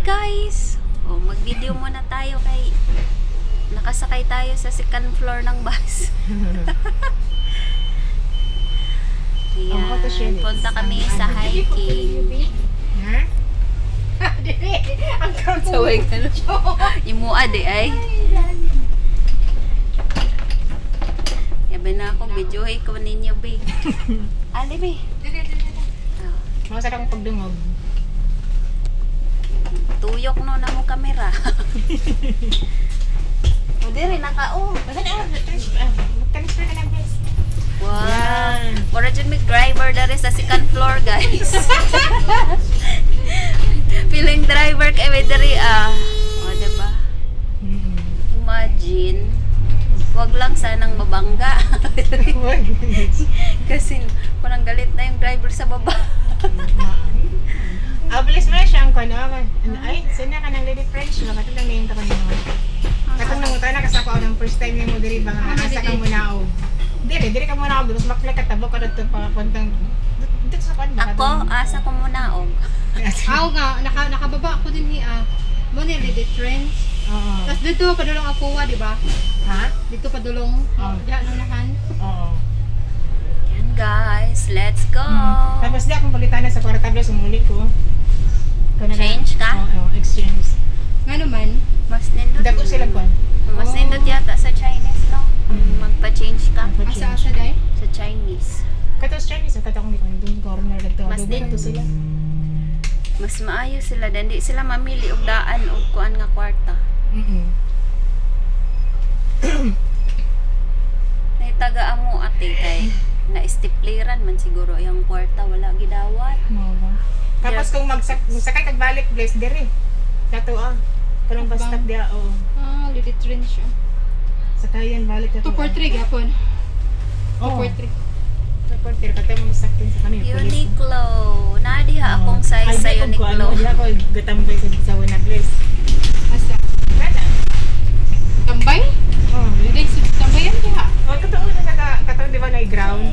guys! O, mag-video muna tayo kay nakasakay tayo sa second floor ng bus. Ayan, punta kami sa hiking. Ha? Ang Saway ka no? Imuad ay. Yabi na ako, videohay ko ninyo, be. Ali, be. Masarap akong pagdungog. Tuyok no na mo kamera. O, diri, naka-o. Mag-transfer ka ng guys. Wow. Mura dyan may driver dari sa second floor, guys. Feeling driver kay may dari, O, diba? Imagine. Wag lang sanang mabangga. Kasi parang galit na yung driver sa baba. Bilis mo na siya ang kano. Ay, sana ka ng Lady French. Katong lang ngayon ka nyo. Katong nanguta na kasako ako ng first time yung mo diri ba nga asa ka muna o. Diri ka muna ako. Mas maklay katabo ka dito pa puntang dito sa kwan ba? Ako, asa ko muna og. Ako nga, nakababa ako din hiya. Mo ni Lady French. Oo. Tapos dito padulong ako, di ba? Ha? Dito padulong. Diyan nunahan. Oo. Yan guys, let's go. Tapos di akong palitan sa kwartabla sumuli ko. Change ka? Oo, exchange. Nga naman, Mas nindot. Dako sila kwan. Mas nindot yata sa Chinese, no? Magpa-change ka asa day? sa Chinese. Katos Chinese, katakong di ko doon corner dito. Mas din. Dito sila. Mas maayo sila, hindi sila mamili og daan og kuan nga kwarta. Naitaga amo ate kay na stipleran man siguro yung kwarta wala gidawat. Mao ba? Tapos kung magsakay kag balik bless diri. Kato Kalong bus stop dia Lady French. Sakayan balik kato. 243 gapon. Oh. 243. Reporter kato mo saktin sa kanila. Uniqlo. Nadiha akong size sa Uniqlo. Ay ako gatambay sa wala bless. Asa? Kada. Tambay? Oh, Dili tambayan diha. kato na kato di ba na ground?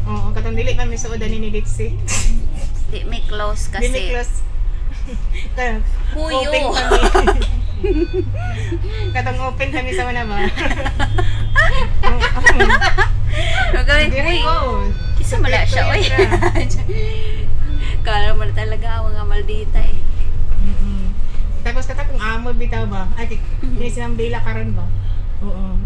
Oo, katong dili pa mi suod ani ni Ditsi. Di may close kasi. Di mi close. Huyo. Open kami. Katong open kami sa mana ba? Gagawin ko Diri ko. Kisa mala siya, oy. Kala mo na talaga mga maldita eh. Tapos katong amo bitaw ba? Ay, silang bila karon ba? Oo.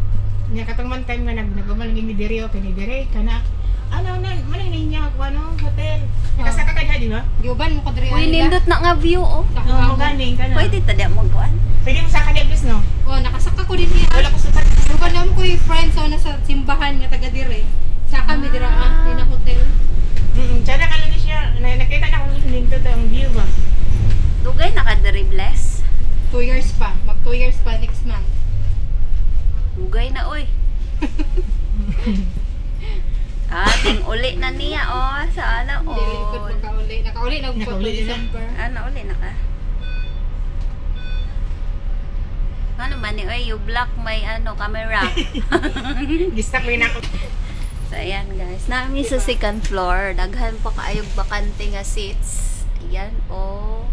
Nya katong man time nga naggumal ni diri o kani diri kana ano na man niya ako hotel. Kasaka ka di ba? Giuban mo ko diri. Uy, nindot na nga view, oh. Oo, ganing kana. Pwede tadi mo kuan. Pwede mo sa kanil bis no? Nakasaka ko din hiya. Wala ko sukat. Lugar naman ko yung friends nasa simbahan nga taga dire. Sa kami dira din na hotel. Tsaka kalagi siya. Nakita na kung nindot ang view ba? Dugay nakadribless. 2 years pa. Mag 2 years pa next month. Dugay na, oy. Ting uli na niya, oh. Sana, oh. Dili ko makauli. Nakauli na ko Nakauli na. December. Uli na ka. Ano man ni, oy, you block my, camera. Distak rin ako. So, ayan, guys. Nami sa second floor. Daghan pa kaayong bakante nga seats. Ayan, oh.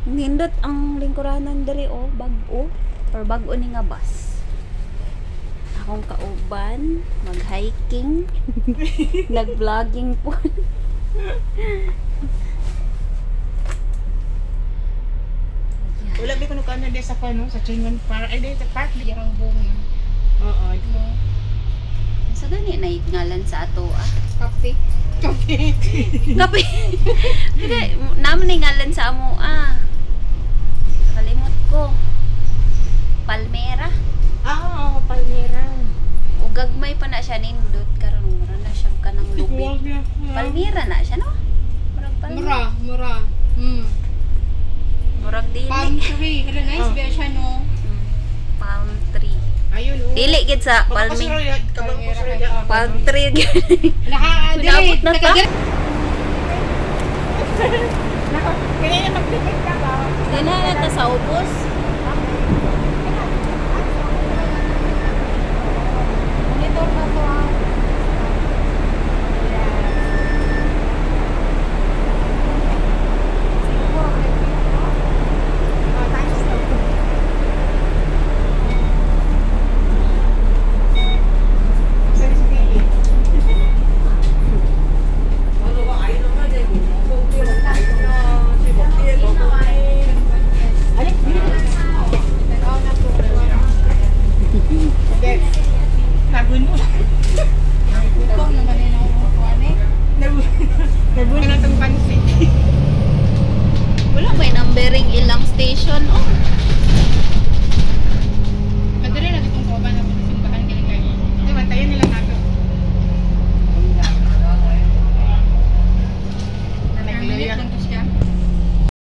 Nindot ang lingkuranan dali, oh. Bag-o. Or bag-o ni nga bus. Akong kauban. Mag-hiking. Nag-vlogging po. Wala ba kung ano din sa kano sa Chingon Park. Ay, dito park. Yarang bunga. Oo. So, gani na ngalan sa ato, ah. Kape. Kape. Hindi, naman na ngalan sa amo, ah. Kalimot ko. Palmera. Oo, Palmera. O gagmay pa na siya nindot. Karon mura na siya ka ng lubi. Palmera na siya, no? Murag Palmera. Mura. Murag dili. Palm tree. Hello, nice ba siya, no? Palm tree. Ayun, oh. Dili gid sa palm tree. Pinabot na ta. Kaya na mag-detect ka ba? Dinala ta sa ubos. Monitor na to, Siguro, Nabun mo. Gutom naman yun ang kuwan eh. Nabun na itong pansit. Wala may numbering ilang station, oh.